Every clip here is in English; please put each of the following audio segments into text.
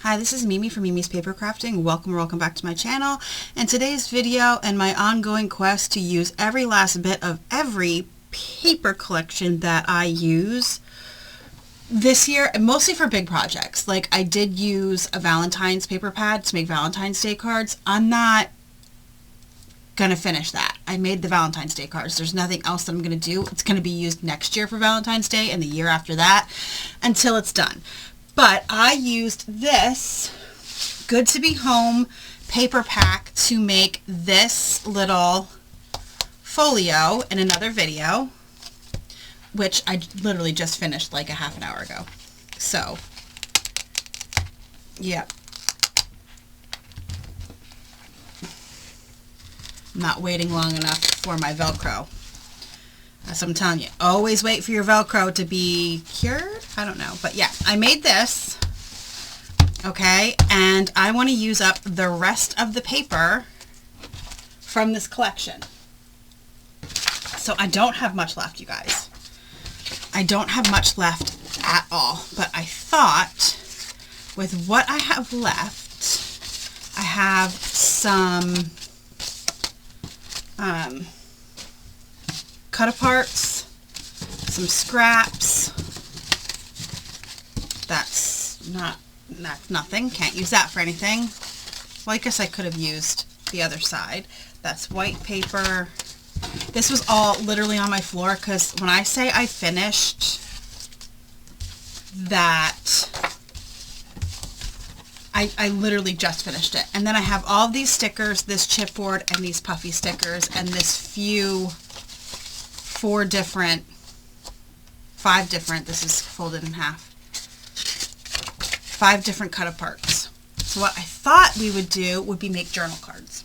Hi, this is Mimi from Mimi's Paper Crafting. Welcome or welcome back to my channel. And today's video and my ongoing quest to use every last bit of every paper collection that I use this year, and mostly for big projects. Like I did use a Valentine's paper pad to make Valentine's Day cards. I'm not gonna finish that. I made the Valentine's Day cards. There's nothing else that I'm gonna do. It's gonna be used next year for Valentine's Day and the year after that until it's done. But I used this Good to Be Home paper pack to make this little folio in another video, which I literally just finished like a half an hour ago. So, yeah. I'm not waiting long enough for my Velcro. As I'm telling you, always wait for your Velcro to be cured. I don't know, but yeah, I made this, okay, and I want to use up the rest of the paper from this collection. So I don't have much left, you guys. I don't have much left at all, but I thought with what I have left, I have some cut-aparts, some scraps. That's nothing. Can't use that for anything. Well, I guess I could have used the other side. That's white paper. This was all literally on my floor because when I say I finished that, I literally just finished it. And then I have all these stickers, this chipboard, and these puffy stickers, and this five different, this is folded in half, 5 different cut-aparts. So what I thought we would do would be make journal cards.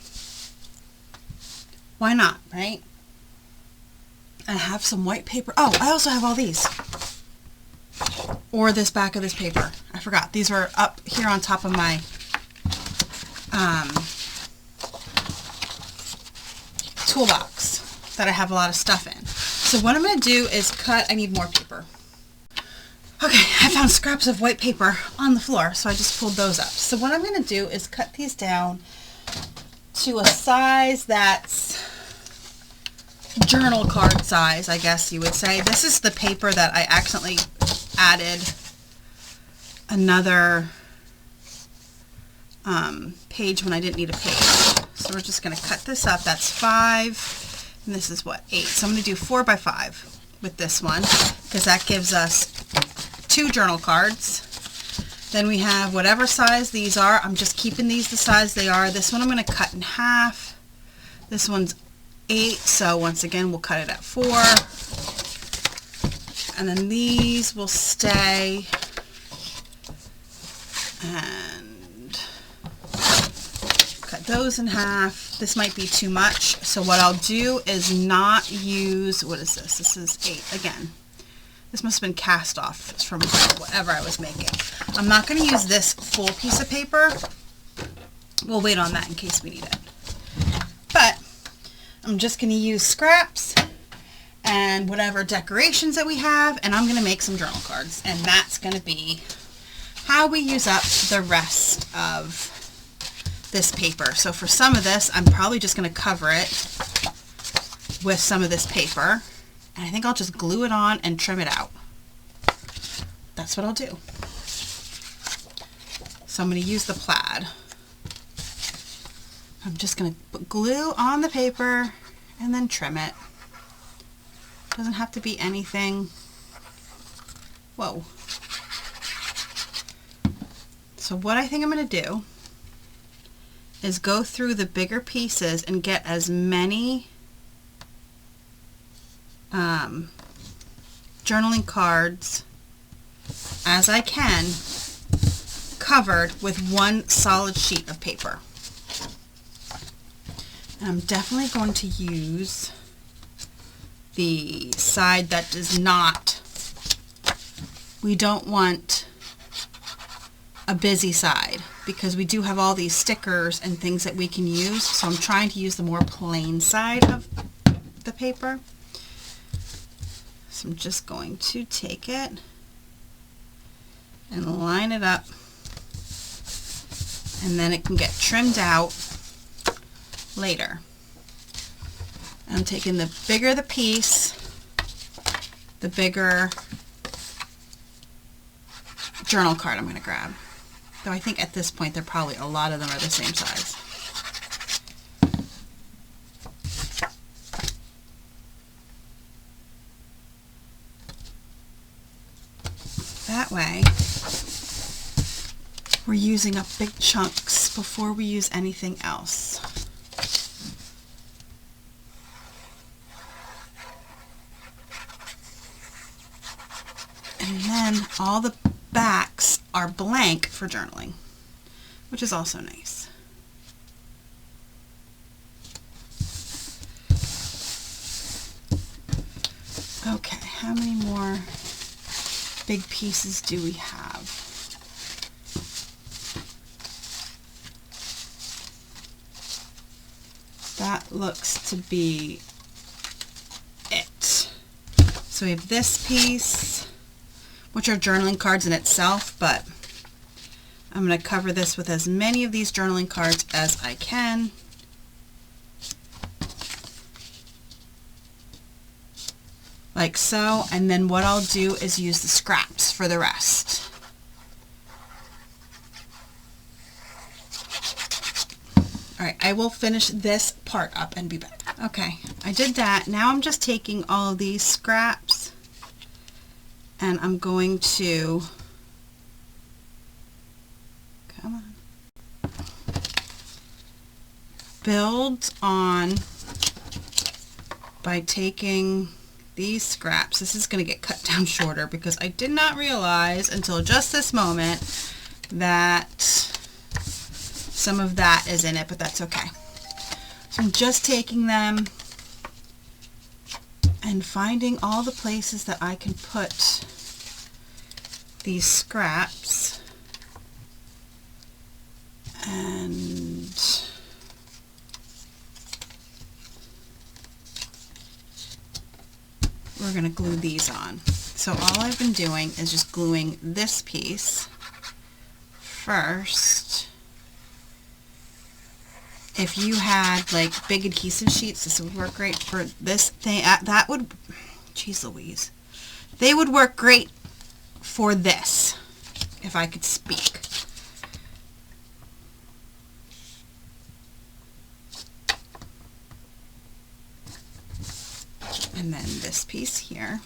Why not, right? I have some white paper. Oh, I also have all these. Or this back of this paper. I forgot. These were up here on top of my toolbox that I have a lot of stuff in. So what I'm going to do is cut. I need more paper. Okay, I found scraps of white paper on the floor, so I just pulled those up. So what I'm going to do is cut these down to a size that's journal card size, I guess you would say. This is the paper that I accidentally added another page when I didn't need a page. So we're just going to cut this up. That's 5, and this is what, 8. So I'm going to do 4 by 5 with this one because that gives us 2 journal cards. Then we have whatever size these are. I'm just keeping these the size they are. This one I'm going to cut in half. This one's 8, so once again we'll cut it at 4. And then these will stay, and cut those in half. This might be too much, so what I'll do is not use, what is this? This is 8 again. This must have been cast off from whatever I was making. I'm not going to use this full piece of paper. We'll wait on that in case we need it. But I'm just going to use scraps and whatever decorations that we have, and I'm going to make some journal cards, and that's going to be how we use up the rest of this paper. So for some of this, I'm probably just going to cover it with some of this paper, and I think I'll just glue it on and trim it out. That's what I'll do. So I'm going to use the plaid. I'm just going to put glue on the paper and then trim it. Doesn't have to be anything. Whoa. So what I think I'm going to do is go through the bigger pieces and get as many journaling cards as I can covered with one solid sheet of paper. And I'm definitely going to use the side that does not, we don't want a busy side because we do have all these stickers and things that we can use, so I'm trying to use the more plain side of the paper. So I'm just going to take it and line it up and then it can get trimmed out later. I'm taking the bigger the piece, the bigger journal card I'm going to grab. Though I think at this point they're probably, a lot of them are the same size. That way we're using up big chunks before we use anything else. And then all the backs are blank for journaling, which is also nice. Okay, how many more big pieces do we have? That looks to be it. So we have this piece, which are journaling cards in itself, but I'm going to cover this with as many of these journaling cards as I can. Like so, and then what I'll do is use the scraps for the rest. Alright, I will finish this part up and be back. Okay, I did that. Now I'm just taking all of these scraps and I'm going to, come on, build on by taking these scraps. This is going to get cut down shorter because I did not realize until just this moment that some of that is in it, but that's okay. So I'm just taking them and finding all the places that I can put these scraps, and we're going to glue these on. So all I've been doing is just gluing this piece first. If you had like big adhesive sheets, this would work great for this thing. That would, geez Louise, they would work great for this, if I could speak. And then this piece here.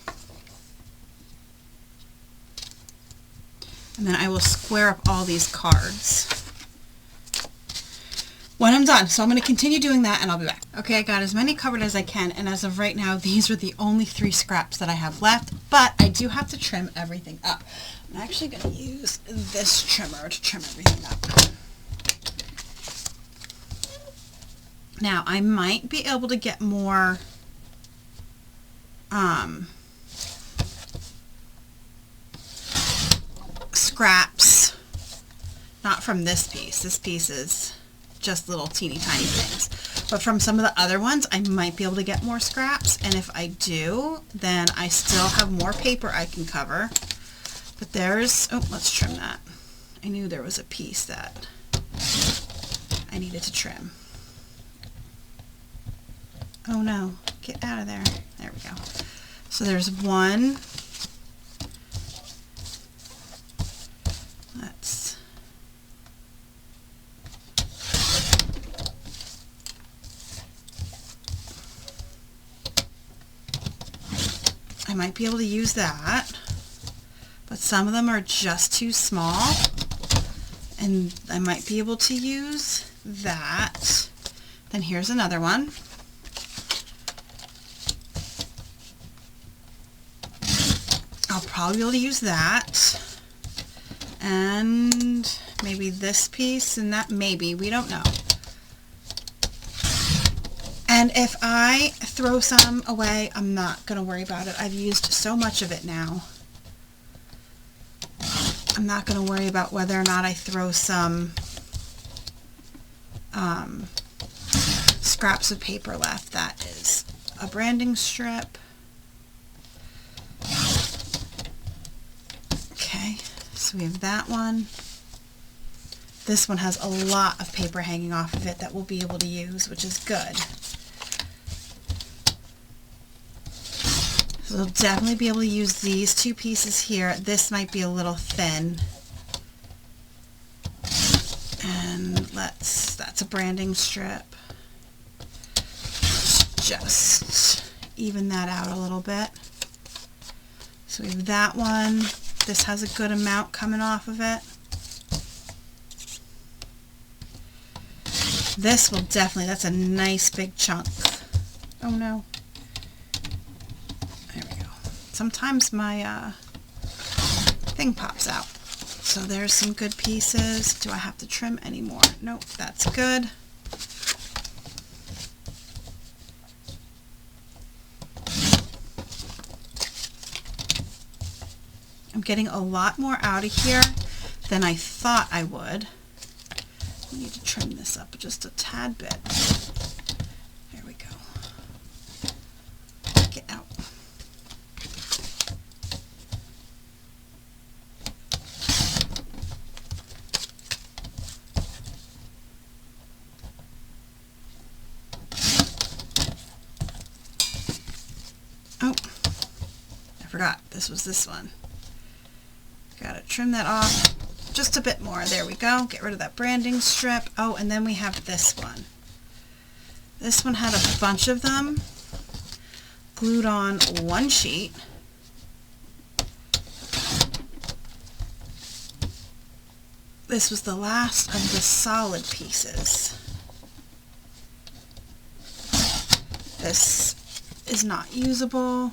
And then I will square up all these cards when I'm done. So I'm going to continue doing that and I'll be back. Okay, I got as many covered as I can, and as of right now these are the only 3 scraps that I have left, but I do have to trim everything up. I'm actually going to use this trimmer to trim everything up. Now I might be able to get more scraps, not from this piece. This piece is just little teeny tiny things, but from some of the other ones I might be able to get more scraps, and if I do, then I still have more paper I can cover. But there's, oh, let's trim that. I knew there was a piece that I needed to trim. Oh no, get out of there. There we go. So there's one. Let's, I might be able to use that, but some of them are just too small, and I might be able to use that. Then here's another one. I'll probably be able to use that, and maybe this piece, and that, maybe, we don't know. And if I throw some away, I'm not going to worry about it. I've used so much of it now. I'm not going to worry about whether or not I throw some scraps of paper left. That is a branding strip. Okay, so we have that one. This one has a lot of paper hanging off of it that we'll be able to use, which is good. So we'll definitely be able to use these two pieces here. This might be a little thin. And that's a branding strip. Just even that out a little bit. So we have that one. This has a good amount coming off of it. This will definitely, that's a nice big chunk. Oh no. There we go. Sometimes my thing pops out. So there's some good pieces. Do I have to trim any more? Nope, that's good. I'm getting a lot more out of here than I thought I would. I need to trim this up just a tad bit. There we go. Get out. Oh, I forgot. This was this one. Gotta trim that off just a bit more. There we go. Get rid of that branding strip. Oh, and then we have this one. This one had a bunch of them glued on one sheet. This was the last of the solid pieces. This is not usable.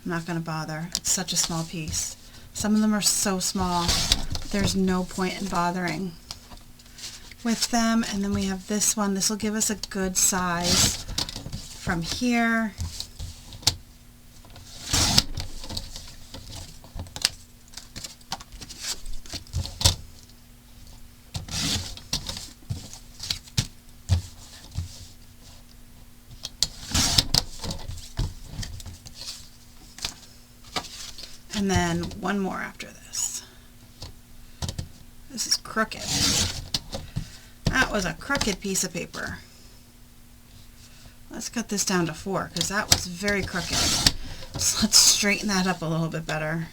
I'm not going to bother. It's such a small piece. Some of them are so small, there's no point in bothering with them. And then we have this one. This will give us a good size from here. And then one more after this. This is crooked. That was a crooked piece of paper. Let's cut this down to 4 because that was very crooked. So let's straighten that up a little bit better.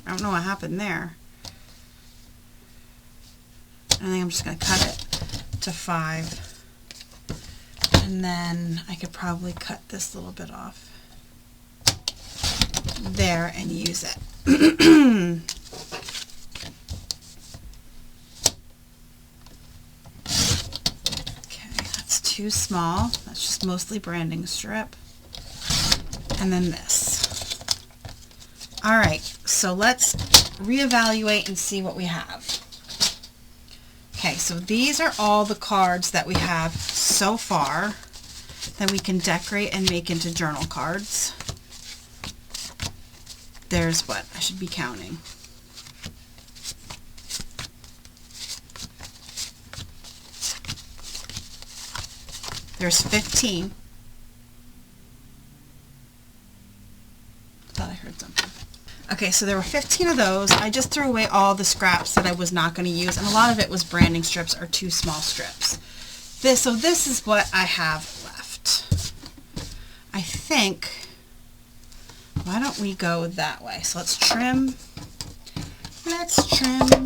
I don't know what happened there. I think I'm just going to cut it to 5. And then I could probably cut this little bit off there and use it. Okay, that's too small. That's just mostly branding strip. And then this. Alright, so let's reevaluate and see what we have. Okay, so these are all the cards that we have so far that we can decorate and make into journal cards. There's what? I should be counting. There's 15. Thought I heard something. Okay, so there were 15 of those. I just threw away all the scraps that I was not going to use, and a lot of it was branding strips or too small strips. So this is what I have left. I think... Why don't we go that way? So let's trim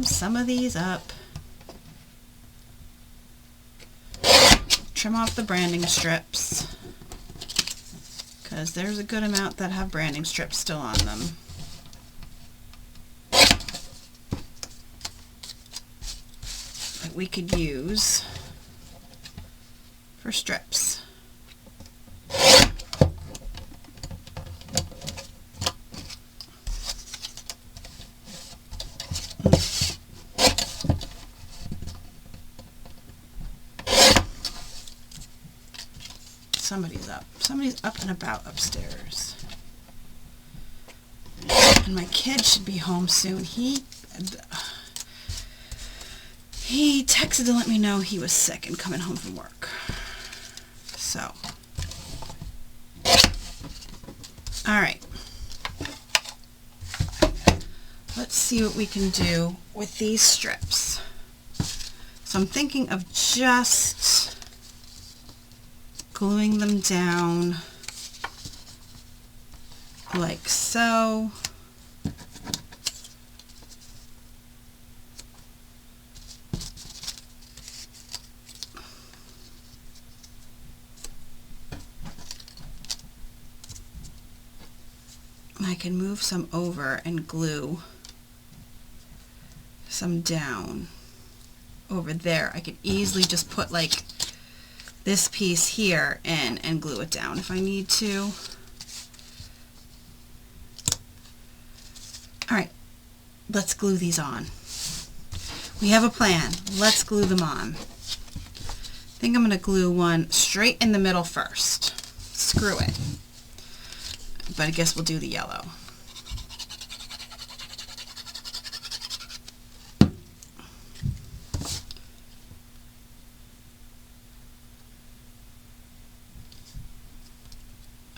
some of these up. Trim off the branding strips because there's a good amount that have branding strips still on them. That we could use for strips. Somebody's up and about upstairs. And my kid should be home soon. He texted to let me know he was sick and coming home from work. So, All right. Let's see what we can do with these strips. So I'm thinking of just gluing them down like so. I can move some over and glue some down over there. I could easily just put like this piece here in and glue it down if I need to. All right, let's glue these on. We have a plan. Let's glue them on. I think I'm going to glue one straight in the middle first. Screw it. But I guess we'll do the yellow.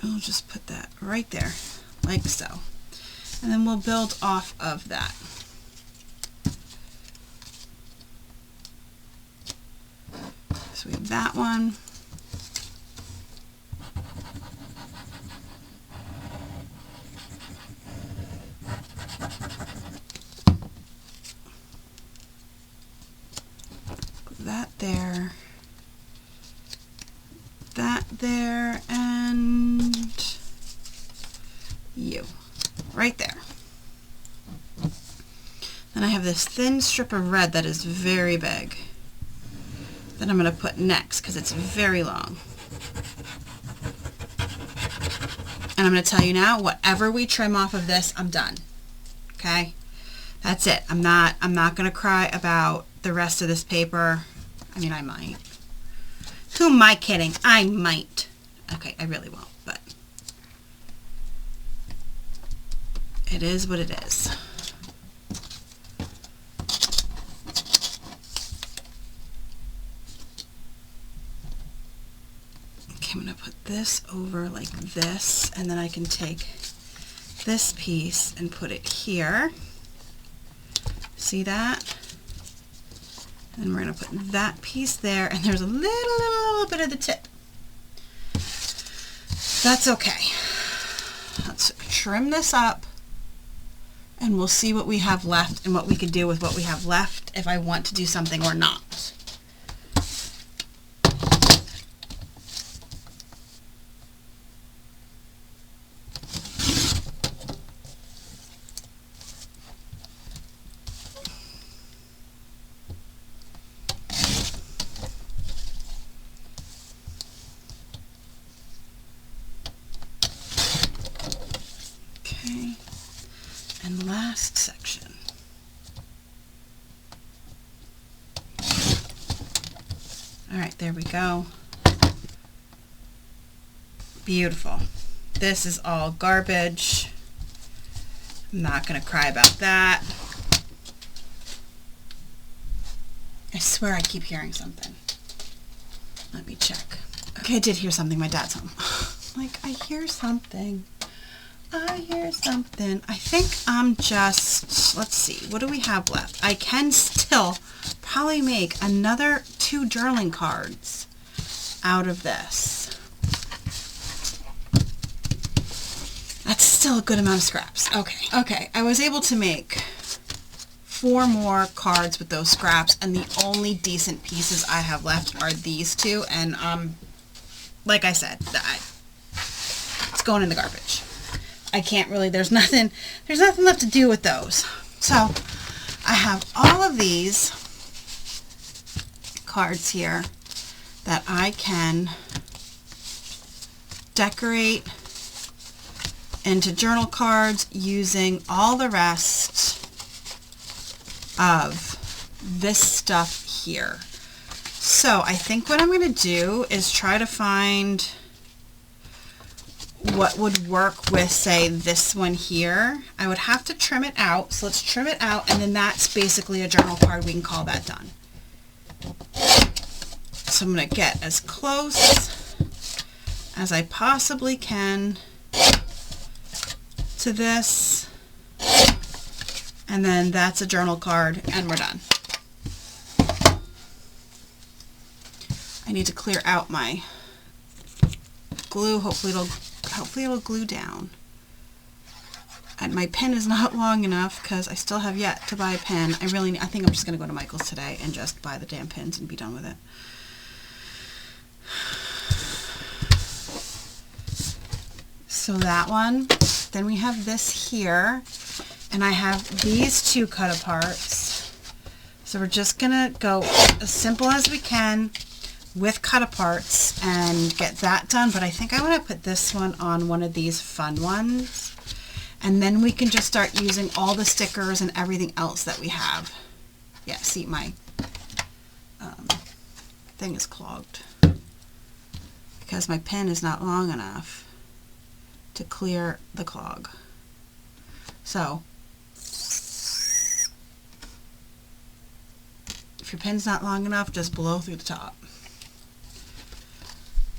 I'll just put that right there, like so. And then we'll build off of that. So we have that one. That there, that there, and you, right there. Then I have this thin strip of red that is very big that I'm going to put next because it's very long. And I'm going to tell you now, whatever we trim off of this, I'm done. Okay? That's it. I'm not going to cry about the rest of this paper. I mean, I might. Who am I kidding? I might. Okay, I really won't, but it is what it is. Okay, I'm going to put this over like this, and then I can take this piece and put it here. See that? And we're going to put that piece there, and there's a little bit of the tip. That's okay. Let's trim this up, and we'll see what we have left and what we can do with what we have left if I want to do something or not. And last section. All right, there we go. Beautiful. This is all garbage. I'm not going to cry about that. I swear I keep hearing something. Let me check. Okay, I did hear something. My dad's home. Like, I hear something. I hear something. I think I'm just, let's see, what do we have left? I can still probably make another 2 journaling cards out of this. That's still a good amount of scraps. Okay, I was able to make 4 more cards with those scraps, and the only decent pieces I have left are these 2, and like I said, it's going in the garbage. I can't really, there's nothing left to do with those. So I have all of these cards here that I can decorate into journal cards using all the rest of this stuff here. So I think what I'm going to do is try to find what would work with, say, this one here. I would have to trim it out, so let's trim it out, and then that's basically a journal card. We can call that done. So I'm going to get as close as I possibly can to this, and then that's a journal card, and we're done. I need to clear out my glue. Hopefully it'll glue down. And my pen is not long enough because I still have yet to buy a pen. I think I'm just going to go to Michael's today and just buy the damn pins and be done with it. So that one. Then we have this here. And I have these two cut aparts. So we're just going to go as simple as we can with cut aparts and get that done. But I think I want to put this one on one of these fun ones. And then we can just start using all the stickers and everything else that we have. Yeah, see, my thing is clogged because my pen is not long enough to clear the clog. So, if your pen's not long enough, just blow through the top.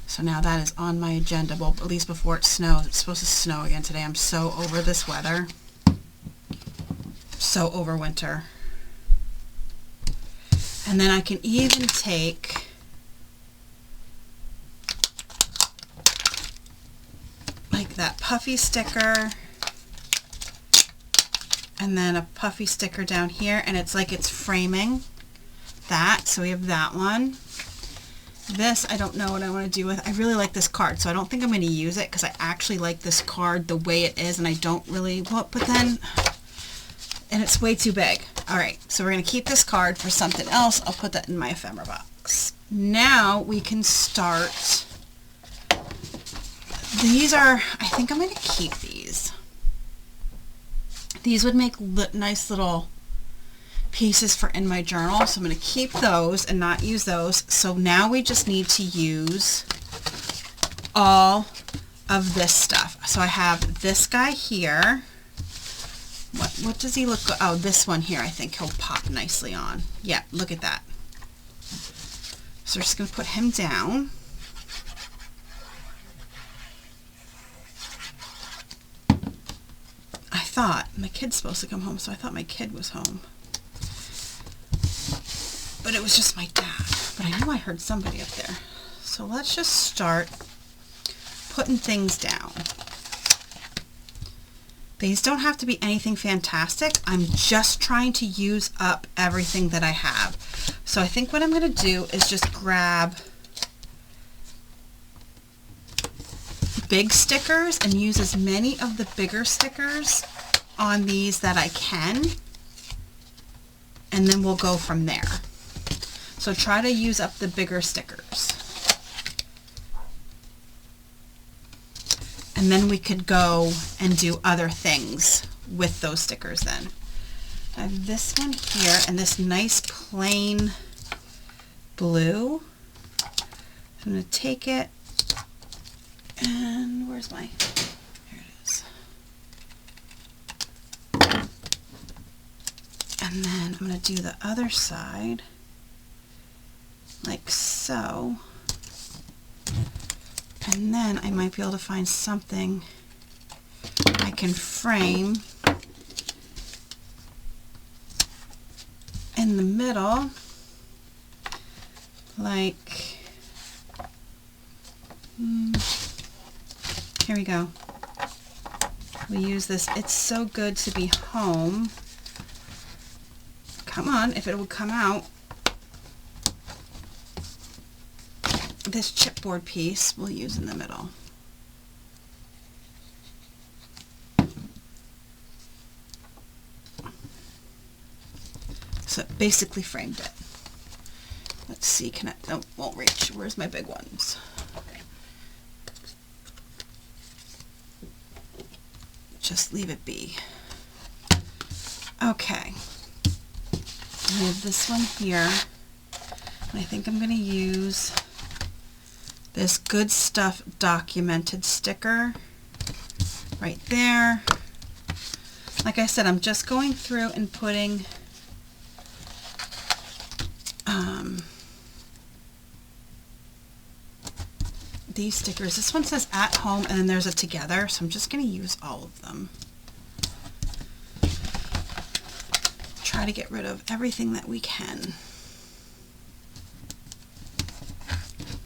So now that is on my agenda, well, at least before it snows. It's supposed to snow again today. I'm so over this weather. So over winter. And then I can even take like that puffy sticker and then a puffy sticker down here, and it's like it's framing that. So we have that one. This, I don't know what I want to do with. I really like this card, so I don't think I'm going to use it because I actually like this card the way it is, and I don't really, well, but then, and it's way too big. All right, so we're going to keep this card for something else. I'll put that in my ephemera box. Now we can start. These are, I think I'm going to keep these. These would make nice little pieces for in my journal, so I'm going to keep those and not use those. So now we just need to use all of this stuff. So I have this guy here. What does he look? Oh, this one here, I think he'll pop nicely on. Yeah, look at that. So we're just going to put him down. I thought my kid's supposed to come home, so I thought my kid was home. But it was just my dad. But I knew I heard somebody up there. So let's just start putting things down. These don't have to be anything fantastic. I'm just trying to use up everything that I have. So I think what I'm going to do is just grab big stickers and use as many of the bigger stickers on these that I can. And then we'll go from there. So try to use up the bigger stickers. And then we could go and do other things with those stickers then. I have this one here and this nice plain blue. I'm going to take it and where's my, here it is. And then I'm going to do the other side. Like so, and then I might be able to find something I can frame in the middle, like, here we go. We use this, it's so good to be home. Come on, if it would come out. This chipboard piece we'll use in the middle. So it basically framed it. Let's see, can I, oh, won't reach. Where's my big ones? Just leave it be. Okay. I have this one here. And I think I'm going to use this Good Stuff documented sticker right there. Like I said, I'm just going through and putting these stickers. This one says at home and then there's a together, so I'm just going to use all of them. try to get rid of everything that we can.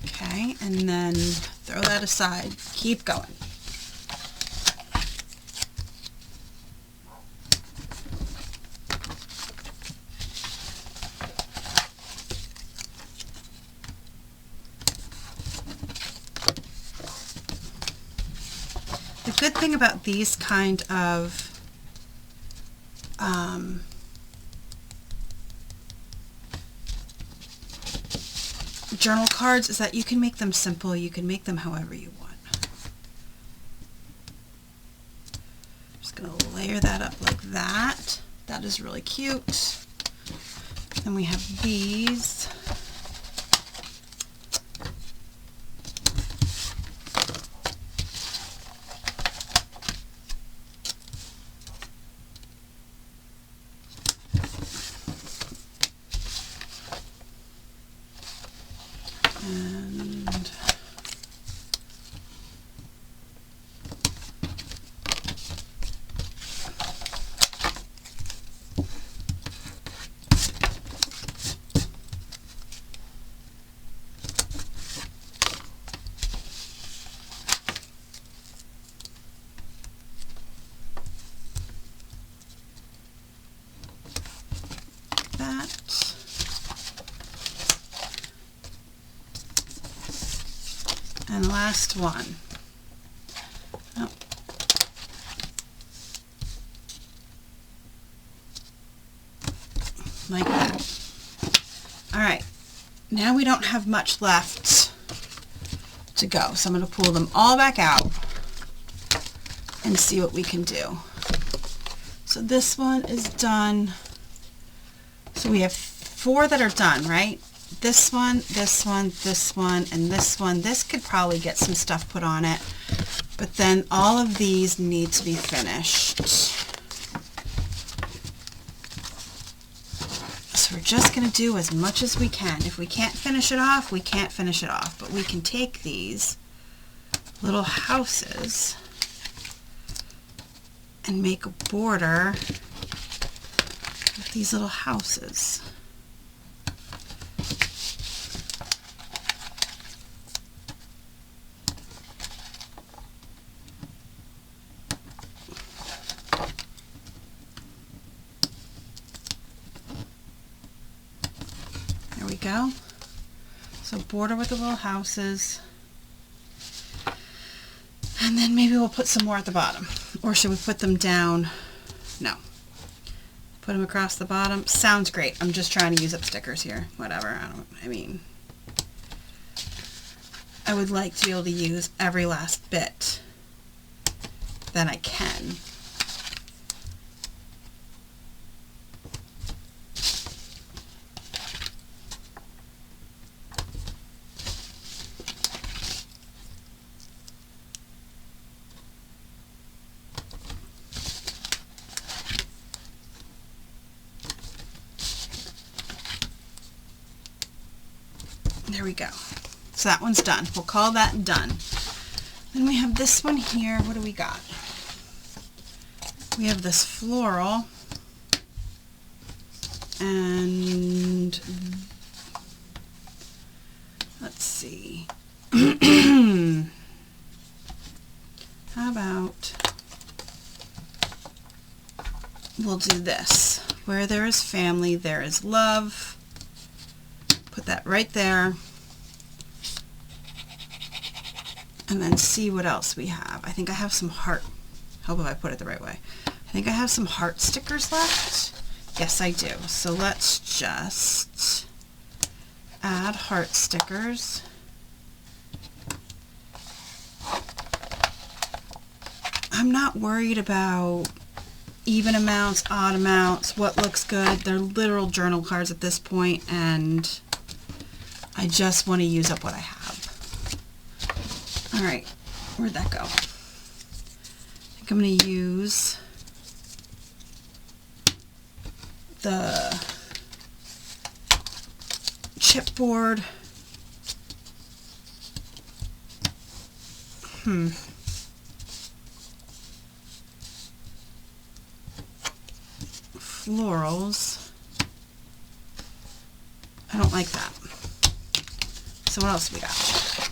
Okay, and then throw that aside. Keep going. The good thing about these kind of journal cards is that you can make them simple. You can make them however you want. Just going to layer that up like that. That is really cute. Then we have these. And that. And last one. Oh. Like that. All right, now we don't have much left to go, so I'm going to pull them all back out and see what we can do. So this one is done. So we have 4 that are done, right? This one, this one, this one, and this one. This could probably get some stuff put on it, but then all of these need to be finished. So we're just going to do as much as we can. If we can't finish it off, we can't finish it off, but we can take these little houses and make a border with these little houses. There we go. So border with the little houses. And then maybe we'll put some more at the bottom. Or should we put them down? No. Put them across the bottom. Sounds great. I'm just trying to use up stickers here. Whatever. I would like to be able to use every last bit that I can. There we go. So that one's done. We'll call that done. Then we have this one here. What do we got? We have this floral. And let's see. How about we'll do this. Where there is family, there is love. Put that right there. And then see what else we have. I think I have some heart. Hope if I put it the right way. I think I have some heart stickers left. Yes, I do. So let's just add heart stickers. I'm not worried about even amounts, odd amounts, what looks good. They're literal journal cards at this point, and I just want to use up what I have. All right, where'd that go? I think I'm going to use the chipboard. Florals. I don't like that. So what else we got?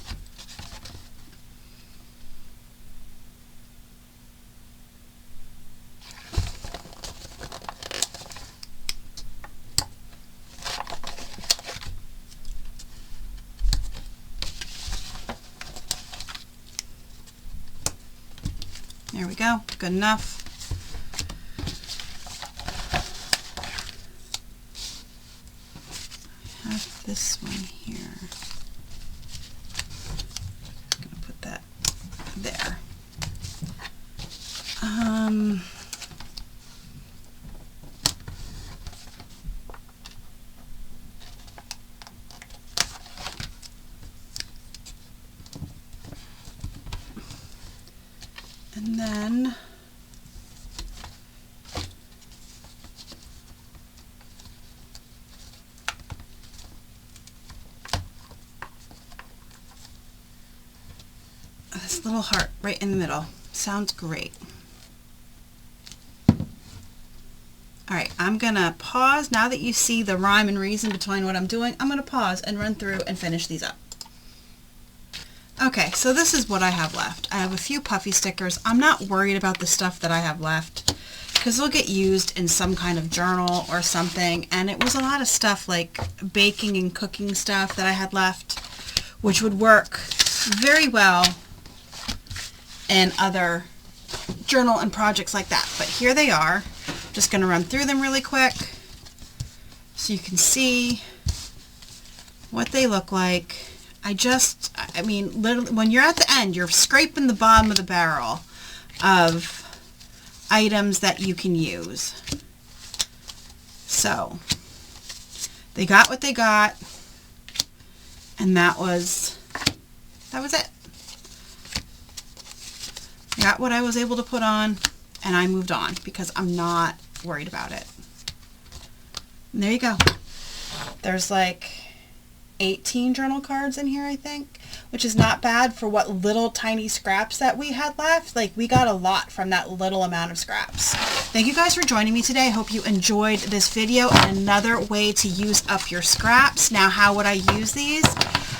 There we go. Good enough. I have this one here. I'm going to put that there. And then this little heart right in the middle. Sounds great. Alright, I'm going to pause. Now that you see the rhyme and reason between what I'm doing, I'm going to pause and run through and finish these up. Okay, so this is what I have left. I have a few puffy stickers. I'm not worried about the stuff that I have left because they'll get used in some kind of journal or something. And it was a lot of stuff like baking and cooking stuff that I had left, which would work very well in other journal and projects like that. But here they are. Just going to run through them really quick so you can see what they look like. I mean, literally, when you're at the end, you're scraping the bottom of the barrel of items that you can use. So, they got what they got, and that was it. I got what I was able to put on, and I moved on because I'm not worried about it. And there you go. There's like 18 journal cards in here, I think, which is not bad for what little tiny scraps that we had left. Like, we got a lot from that little amount of scraps. Thank you guys for joining me today. I hope you enjoyed this video and another way to use up your scraps. Now, how would I use these?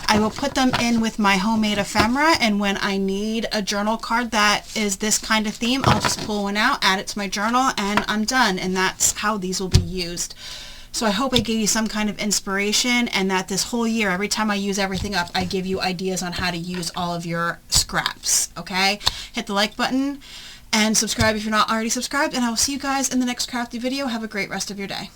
I will put them in with my homemade ephemera, and when I need a journal card that is this kind of theme, I'll just pull one out, add it to my journal, and I'm done. And that's how these will be used. So I hope I gave you some kind of inspiration, and that this whole year, every time I use everything up, I give you ideas on how to use all of your scraps, okay? Hit the like button and subscribe if you're not already subscribed, and I will see you guys in the next crafty video. Have a great rest of your day.